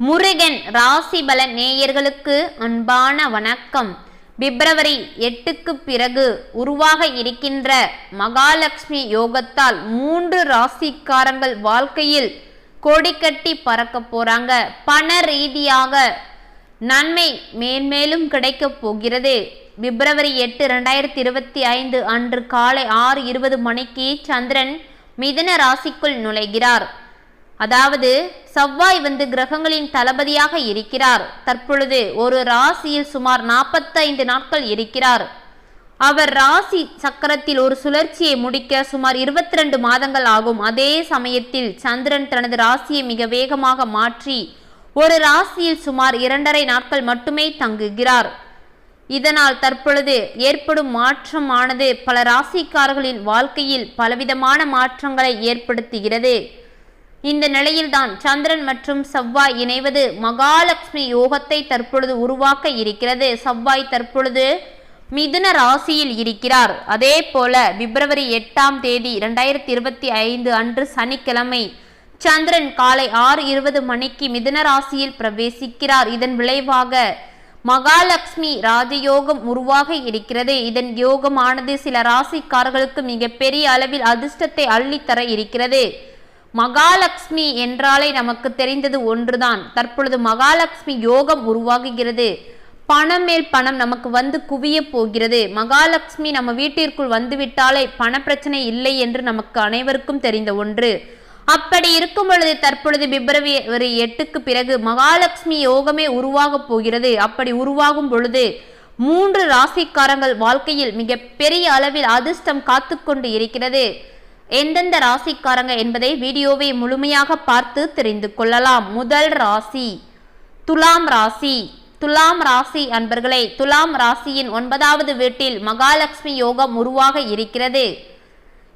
முருகன் ராசி பலன் நேயர்களுக்கு அன்பான வணக்கம். பிப்ரவரி 8க்கு பிறகு உருவாக இருக்கின்ற மகாலட்சுமி யோகத்தால் 3 ராசிக்காரங்கள் வாழ்க்கையில் கொடிக்கட்டி பறக்க போறாங்க. பண ரீதியாக நன்மை மேன்மேலும் கிடைக்க போகிறது. பிப்ரவரி 8, 2025 அன்று காலை 6:20 மணிக்கு சந்திரன் மிதுன ராசிக்குள் நுழைகிறார். அதாவது செவ்வாய் கிரகங்களின் தளபதியாக இருக்கிறார். தற்பொழுது ஒரு ராசியில் சுமார் 45 நாட்கள் இருக்கிறார். அவர் ராசி சக்கரத்தில் ஒரு சுழற்சியை முடிக்க சுமார் 22 மாதங்கள் ஆகும். அதே சமயத்தில் சந்திரன் தனது ராசியை மிக வேகமாக மாற்றி ஒரு ராசியில் சுமார் 2.5 நாட்கள் மட்டுமே தங்குகிறார். இதனால் தற்பொழுது ஏற்படும் மாற்றமானது பல ராசிக்காரர்களின் வாழ்க்கையில் பலவிதமான மாற்றங்களை ஏற்படுத்துகிறது. இந்த நிலையில்தான் சந்திரன் மற்றும் செவ்வாய் இணைவது மகாலட்சுமி யோகத்தை தற்பொழுது உருவாக்க இருக்கிறது. செவ்வாய் தற்பொழுது மிதுன ராசியில் இருக்கிறார். அதே போல பிப்ரவரி 8ஆம் தேதி 2025 அன்று சனிக்கிழமை சந்திரன் காலை 6:20 மணிக்கு மிதுன ராசியில் பிரவேசிக்கிறார். இதன் விளைவாக மகாலட்சுமி ராஜயோகம் உருவாக இருக்கிறது. இதன் யோகமானது சில ராசிக்காரர்களுக்கு மிக பெரிய அளவில் அதிர்ஷ்டத்தை அள்ளித்தர இருக்கிறது. மகாலட்சுமி என்றாலே நமக்கு தெரிந்தது ஒன்றுதான். தற்பொழுது மகாலட்சுமி யோகம் உருவாகுகிறது. பணம் மேல் பணம் நமக்கு குவிய போகிறது. மகாலட்சுமி நம்ம வீட்டிற்குள் வந்துவிட்டாலே பண பிரச்சனை இல்லை என்று நமக்கு அனைவருக்கும் தெரிந்த ஒன்று. அப்படி இருக்கும் பொழுது தற்பொழுது பிப்ரவரி 8க்கு பிறகு மகாலட்சுமி யோகமே உருவாக போகிறது. அப்படி உருவாகும் பொழுது 3 ராசிக்காரங்கள் வாழ்க்கையில் மிக பெரிய அளவில் அதிர்ஷ்டம் காத்து கொண்டு இருக்கிறது. எந்தெந்த ராசிக்காரங்க என்பதை வீடியோவை முழுமையாக பார்த்து தெரிந்து கொள்ளலாம். முதல் ராசி துலாம் ராசி. துலாம் ராசி அன்பர்களே, துலாம் ராசியின் 9வது வீட்டில் மகாலட்சுமி யோகம் உருவாக இருக்கிறது.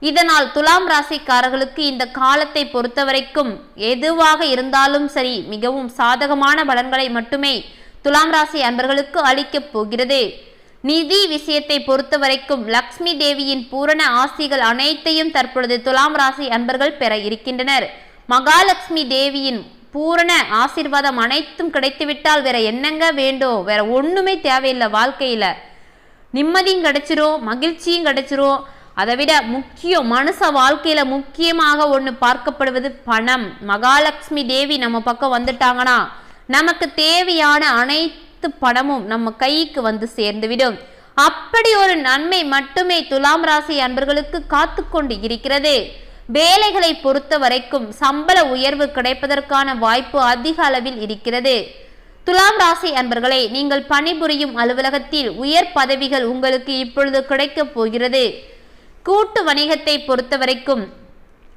இதனால் துலாம் ராசிக்காரர்களுக்கு இந்த காலத்தை பொறுத்தவரைக்கும் எதுவாக இருந்தாலும் சரி மிகவும் சாதகமான பலன்களை மட்டுமே துலாம் ராசி அன்பர்களுக்கு அளிக்கப் போகிறது. நிதி விஷயத்தை பொறுத்த வரைக்கும் லக்ஷ்மி தேவியின் பூரண ஆசிகள் அனைத்தையும் தற்பொழுது துலாம் ராசி அன்பர்கள் பெற இருக்கின்றனர். மகாலட்சுமி தேவியின் பூரண ஆசீர்வாதம் அனைத்தும் கிடைத்துவிட்டால் வேற என்னங்க வேண்டும்? வேற ஒண்ணுமே தேவையில்லை. வாழ்க்கையில நிம்மதியும் கிடைச்சிரும், மகிழ்ச்சியும் கிடைச்சிரும். அதை விட முக்கியம், மனுஷ வாழ்க்கையில முக்கியமாக ஒன்று பார்க்கப்படுவது பணம். மகாலட்சுமி தேவி நம்ம பக்கம் வந்துட்டாங்கன்னா நமக்கு தேவையான அனைத்து பணமும் நம்ம கைக்கு வந்து சேர்ந்துவிடும். அப்படி ஒரு நன்மை மட்டுமே துலாம் ராசி அன்பர்களுக்கு காத்து கொண்டு இருக்கிறது. வேலைகளை பொறுத்த வரைக்கும் சம்பள உயர்வு கிடைப்பதற்கான வாய்ப்பு அதிக அளவில் இருக்கிறது. துலாம் ராசி அன்பர்களே, நீங்கள் பணிபுரியும் அலுவலகத்தில் உயர் பதவிகள் உங்களுக்கு இப்பொழுது கிடைக்க போகிறது. கூட்டு வணிகத்தை பொறுத்த வரைக்கும்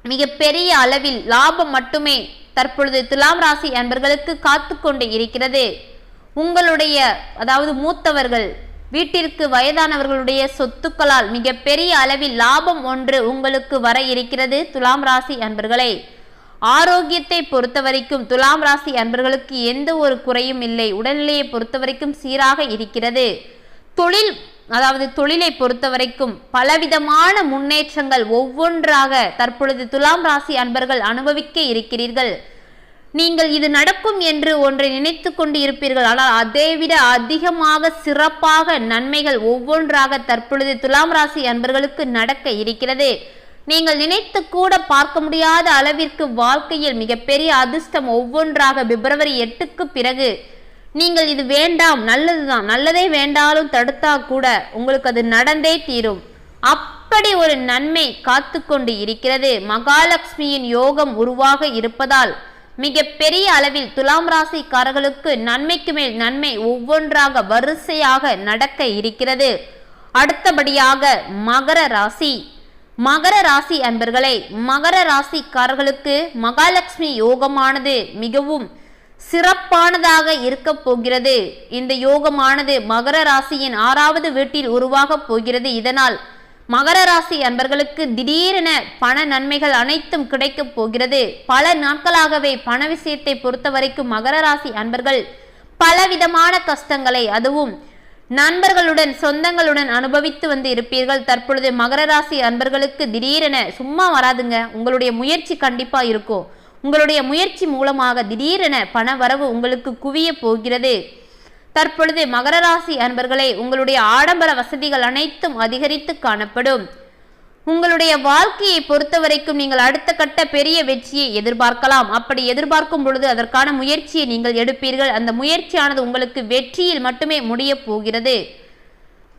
மிக பெரிய அளவில் லாபம் மட்டுமே தற்பொழுது துலாம் ராசி அன்பர்களுக்கு காத்து கொண்டு இருக்கிறது. உங்களுடைய அதாவது மூத்தவர்கள் வீட்டிற்கு வயதானவர்களுடைய சொத்துக்களால் மிக பெரிய அளவில் லாபம் ஒன்று உங்களுக்கு வர இருக்கிறது. துலாம் ராசி அன்பர்களே, ஆரோக்கியத்தை பொறுத்த வரைக்கும் துலாம் ராசி அன்பர்களுக்கு எந்த ஒரு குறையும் இல்லை. உடல்நிலையை பொறுத்த வரைக்கும் சீராக இருக்கிறது. தொழிலை பொறுத்த வரைக்கும் பலவிதமான முன்னேற்றங்கள் ஒவ்வொன்றாக தற்பொழுது துலாம் ராசி அன்பர்கள் அனுபவிக்க இருக்கிறீர்கள். நீங்கள் இது நடக்கும் என்று ஒன்றை நினைத்து கொண்டு இருப்பீர்கள். ஆனால் அதைவிட அதிகமாக சிறப்பாக நன்மைகள் ஒவ்வொன்றாக தற்பொழுது துலாம் ராசி அன்பர்களுக்கு நடக்க இருக்கிறது. நீங்கள் நினைத்து கூட பார்க்க முடியாத அளவிற்கு வாழ்க்கையில் மிகப்பெரிய அதிர்ஷ்டம் ஒவ்வொன்றாக பிப்ரவரி 8க்கு பிறகு நீங்கள் இது வேண்டாம், நல்லதுதான், நல்லதே வேண்டாலும் தடுத்தா கூட உங்களுக்கு அது நடந்தே தீரும். அப்படி ஒரு நன்மை காத்து கொண்டு இருக்கிறது. மகாலட்சுமியின் யோகம் உருவாக இருப்பதால் மிக பெரிய அளவில் துலாம் ராசிக்காரர்களுக்கு நன்மைக்கு மேல் நன்மை ஒவ்வொன்றாக வரிசையாக நடக்க இருக்கிறது. அடுத்தபடியாக மகர ராசி. மகர ராசி அன்பர்களே, மகர ராசிக்காரர்களுக்கு மகாலட்சுமி யோகமானது மிகவும் சிறப்பானதாக இருக்க போகிறது. இந்த யோகமானது மகர ராசியின் 6வது வீட்டில் உருவாக போகிறது. இதனால் மகர ராசி அன்பர்களுக்கு திடீரென பண நன்மைகள் அனைத்தும் கிடைக்க போகிறது. பல நாட்களாகவே பண விஷயத்தை பொறுத்த வரைக்கும் மகர ராசி அன்பர்கள் பலவிதமான கஷ்டங்களை அதுவும் நண்பர்களுடன் சொந்தங்களுடன் அனுபவித்து இருப்பீர்கள். தற்பொழுது மகர ராசி அன்பர்களுக்கு திடீரென சும்மா வராதுங்க. உங்களுடைய முயற்சி கண்டிப்பா இருக்கும். உங்களுடைய முயற்சி மூலமாக திடீரென பண வரவு உங்களுக்கு குவிய போகிறது. தற்பொழுது மகர ராசி அன்பர்களே, உங்களுடைய ஆடம்பர வசதிகள் அனைத்தும் அதிகரித்து காணப்படும். உங்களுடைய வாழ்க்கையை பொறுத்த வரைக்கும் நீங்கள் அடுத்த கட்ட பெரிய வெற்றியை எதிர்பார்க்கலாம். அப்படி எதிர்பார்க்கும் பொழுது அதற்கான முயற்சியை நீங்கள் எடுப்பீர்கள். அந்த முயற்சியானது உங்களுக்கு வெற்றியில் மட்டுமே முடிய போகிறது.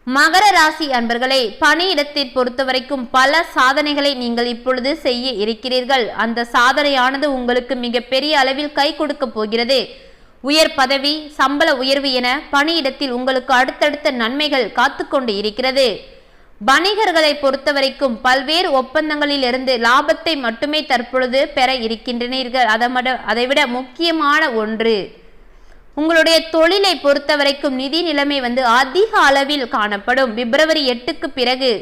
மகர ராசி அன்பர்களே, பணியிடத்தை பொறுத்த வரைக்கும் பல சாதனைகளை நீங்கள் இப்பொழுது செய்ய இருக்கிறீர்கள். அந்த சாதனையானது உங்களுக்கு மிக பெரிய அளவில் கை கொடுக்க போகிறது. உயர் பதவி, சம்பள உயர்வு என பணியிடத்தில் உங்களுக்கு அடுத்தடுத்த நன்மைகள் காத்து கொண்டு இருக்கிறது. வணிகர்களை பொறுத்த வரைக்கும் பல்வேறு ஒப்பந்தங்களில் இருந்து லாபத்தை மட்டுமே தற்பொழுது பெற இருக்கின்றனீர்கள். அதைவிட முக்கியமான ஒன்று, உங்களுடைய தொழிலை பொறுத்த வரைக்கும் நிதி நிலைமை அதிக அளவில் காணப்படும். பிப்ரவரி 8க்கு பிறகு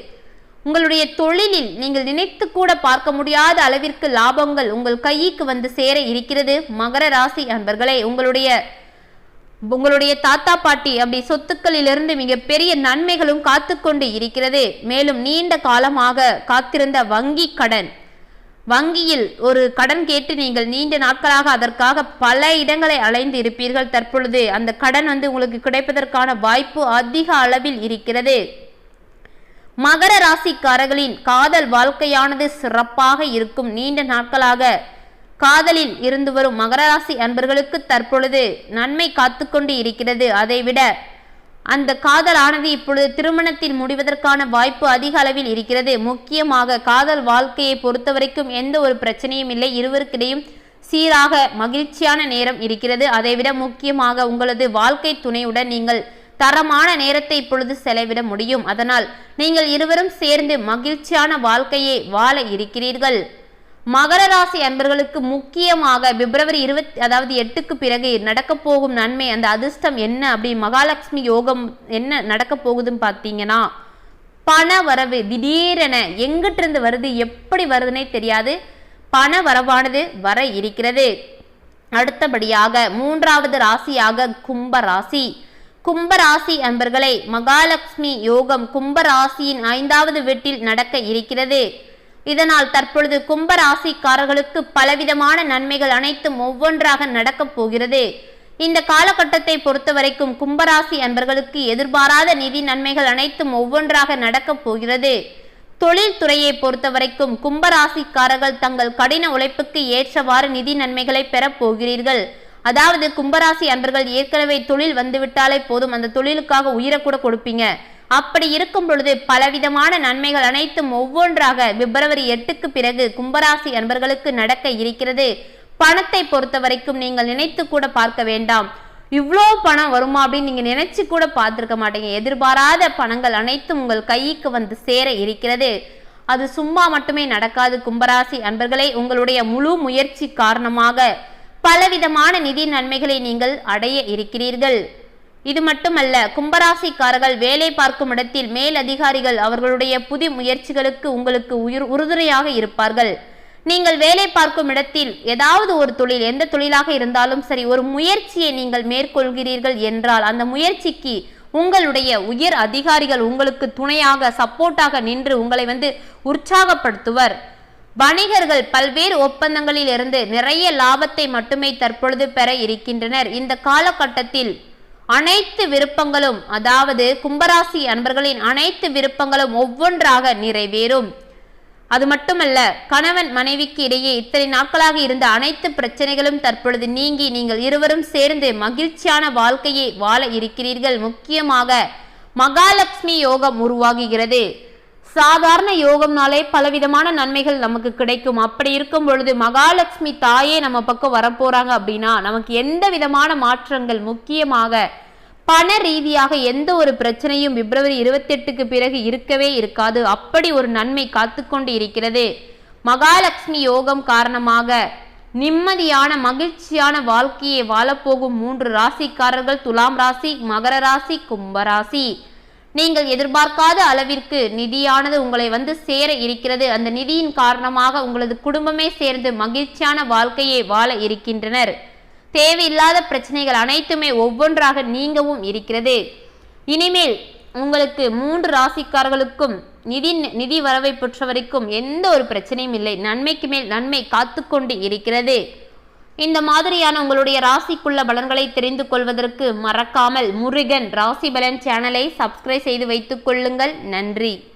உங்களுடைய தொழிலில் நீங்கள் நினைத்து கூட பார்க்க முடியாத அளவிற்கு லாபங்கள் உங்கள் கைக்கு சேர இருக்கிறது. மகர ராசி அன்பர்களே, உங்களுடைய தாத்தா பாட்டி அப்படி சொத்துக்களிலிருந்து மிக பெரிய நன்மைகளும் காத்து கொண்டு இருக்கிறது. மேலும் நீண்ட காலமாக காத்திருந்த வங்கியில் ஒரு கடன் கேட்டு நீங்கள் நீண்ட நாட்களாக அதற்காக பல இடங்களை அலைந்து இருப்பீர்கள். தற்பொழுது அந்த கடன் உங்களுக்கு கிடைப்பதற்கான வாய்ப்பு அதிக அளவில் இருக்கிறது. மகர ராசிக்காரர்களின் காதல் வாழ்க்கையானது சிறப்பாக இருக்கும். நீண்ட நாட்களாக காதலில் இருந்து வரும் மகர ராசி அன்பர்களுக்கு தற்பொழுது நன்மை காத்து கொண்டு இருக்கிறது. அதைவிட அந்த காதலானது இப்பொழுது திருமணத்தில் முடிவதற்கான வாய்ப்பு அதிக அளவில் இருக்கிறது. முக்கியமாக காதல் வாழ்க்கையை பொறுத்த வரைக்கும் எந்த ஒரு பிரச்சனையும் இல்லை. இருவருக்கிடையும் சீராக மகிழ்ச்சியான நேரம் இருக்கிறது. அதைவிட முக்கியமாக உங்களது வாழ்க்கை துணையுடன் நீங்கள் தரமான நேரத்தை இப்பொழுது செலவிட முடியும். அதனால் நீங்கள் இருவரும் சேர்ந்து மகிழ்ச்சியான வாழ்க்கையை வாழ இருக்கிறீர்கள். மகர ராசி அன்பர்களுக்கு முக்கியமாக பிப்ரவரி 8க்கு பிறகு நடக்க போகும் நன்மை, அந்த அதிர்ஷ்டம் என்ன அப்படி மகாலட்சுமி யோகம் என்ன நடக்க போகுதுன்னு பார்த்தீங்கன்னா, பண வரவு திடீரென எங்கிட்டிருந்து வருது, எப்படி வருதுன்னே தெரியாது, பண வரவானது வர இருக்கிறது. அடுத்தபடியாக 3வது ராசியாக கும்பராசி. கும்பராசி அன்பர்களை, மகாலட்சுமி யோகம் கும்பராசியின் 5வது வீட்டில் நடக்க இருக்கிறது. இதனால் தற்பொழுது கும்பராசிக்காரர்களுக்கு பலவிதமான நன்மைகள் அனைத்தும் ஒவ்வொன்றாக நடக்கப் போகிறது. இந்த காலகட்டத்தை பொறுத்த வரைக்கும் கும்பராசி அன்பர்களுக்கு எதிர்பாராத நிதி நன்மைகள் அனைத்தும் ஒவ்வொன்றாக நடக்கப் போகிறது. தொழில் துறையை பொறுத்த வரைக்கும் கும்பராசிக்காரர்கள் தங்கள் கடின உழைப்புக்கு ஏற்றவாறு நிதி நன்மைகளை பெறப் போகிறீர்கள். அதாவது கும்பராசி அன்பர்கள் ஏற்கனவே தொழில் வந்துவிட்டாலே போதும், அந்த தொழிலுக்காக உயிரை கூட கொடுப்பீங்க. அப்படி இருக்கும் பொழுது பலவிதமான நன்மைகள் அனைத்தும் ஒவ்வொன்றாக பிப்ரவரி 8க்கு பிறகு கும்பராசி அன்பர்களுக்கு நடக்க இருக்கிறது. பணத்தை பொறுத்த வரைக்கும் நீங்கள் நினைத்து கூட பார்க்க வேண்டாம், இவ்வளோ பணம் வருமா அப்படின்னு நீங்க நினைச்சு கூட பார்த்திருக்க மாட்டீங்க. எதிர்பாராத பணங்கள் அனைத்தும் உங்கள் கைக்கு சேர இருக்கிறது. அது சும்மா மட்டுமே நடக்காது. கும்பராசி அன்பர்களே, உங்களுடைய முழு முயற்சி காரணமாக பலவிதமான நிதி நன்மைகளை நீங்கள் அடைய இருக்கிறீர்கள். இது மட்டுமல்ல, கும்பராசிக்காரர்கள் வேலை பார்க்கும் இடத்தில் மேல் அதிகாரிகள் அவர்களுடைய புதிய முயற்சிகளுக்கு உங்களுக்கு உறுதுணையாக இருப்பார்கள். நீங்கள் வேலை பார்க்கும் இடத்தில் ஏதாவது ஒரு தொழில், எந்த தொழிலாக இருந்தாலும் சரி, ஒரு முயற்சியை நீங்கள் மேற்கொள்கிறீர்கள் என்றால் அந்த முயற்சிக்கு உங்களுடைய உயர் அதிகாரிகள் உங்களுக்கு துணையாக சப்போர்ட்டாக நின்று உங்களை உற்சாகப்படுத்துவர். வணிகர்கள் பல்வேறு ஒப்பந்தங்களில் இருந்து நிறைய லாபத்தை மட்டுமே தற்பொழுது பெற இருக்கின்றனர். இந்த காலகட்டத்தில் அனைத்து விருப்பங்களும், அதாவது கும்பராசி அன்பர்களின் அனைத்து விருப்பங்களும் ஒவ்வொன்றாக நிறைவேறும். அது மட்டுமல்ல, கணவன் மனைவிக்கு இடையே இத்தனை நாட்களாக இருந்த அனைத்து பிரச்சனைகளும் தற்பொழுது நீங்கி நீங்கள் இருவரும் சேர்ந்து மகிழ்ச்சியான வாழ்க்கையை வாழ இருக்கிறீர்கள். முக்கியமாக மகாலட்சுமி யோகம் உருவாகுகிறது. சாதாரண யோகம்னாலே பலவிதமான நன்மைகள் நமக்கு கிடைக்கும். அப்படி இருக்கும் பொழுது மகாலட்சுமி தாயே நம்ம பக்கம் வரப்போறாங்க அப்படின்னா நமக்கு எந்த விதமான மாற்றங்கள், முக்கியமாக பண ரீதியாக எந்த ஒரு பிரச்சனையும் பிப்ரவரி 28க்கு பிறகு இருக்கவே இருக்காது. அப்படி ஒரு நன்மை காத்து கொண்டு இருக்கிறது. மகாலட்சுமி யோகம் காரணமாக நிம்மதியான மகிழ்ச்சியான வாழ்க்கையை வாழப்போகும் 3 ராசிக்காரர்கள் துலாம் ராசி, மகர ராசி, கும்பராசி. நீங்கள் எதிர்பார்க்காத அளவிற்கு நிதியானது உங்களை சேர இருக்கிறது. அந்த நிதியின் காரணமாக உங்களது குடும்பமே சேர்ந்து மகிழ்ச்சியான வாழ்க்கையை வாழ இருக்கின்றனர். தேவையில்லாத பிரச்சனைகள் அனைத்துமே ஒவ்வொன்றாக நீங்கவும் இருக்கிறது. இனிமேல் உங்களுக்கு 3 ராசிக்காரர்களுக்கும் நிதி வரவை பொறுத்த வரைக்கும் எந்த ஒரு பிரச்சனையும் இல்லை. நன்மைக்கு மேல் நன்மை காத்து கொண்டு இருக்கிறது. இந்த மாதிரியான உங்களுடைய ராசிக்குள்ள பலன்களை தெரிந்து கொள்வதற்கு மறக்காமல் முருகன் ராசி பலன் சேனலை சப்ஸ்கிரைப் செய்து வைத்துக் கொள்ளுங்கள். நன்றி.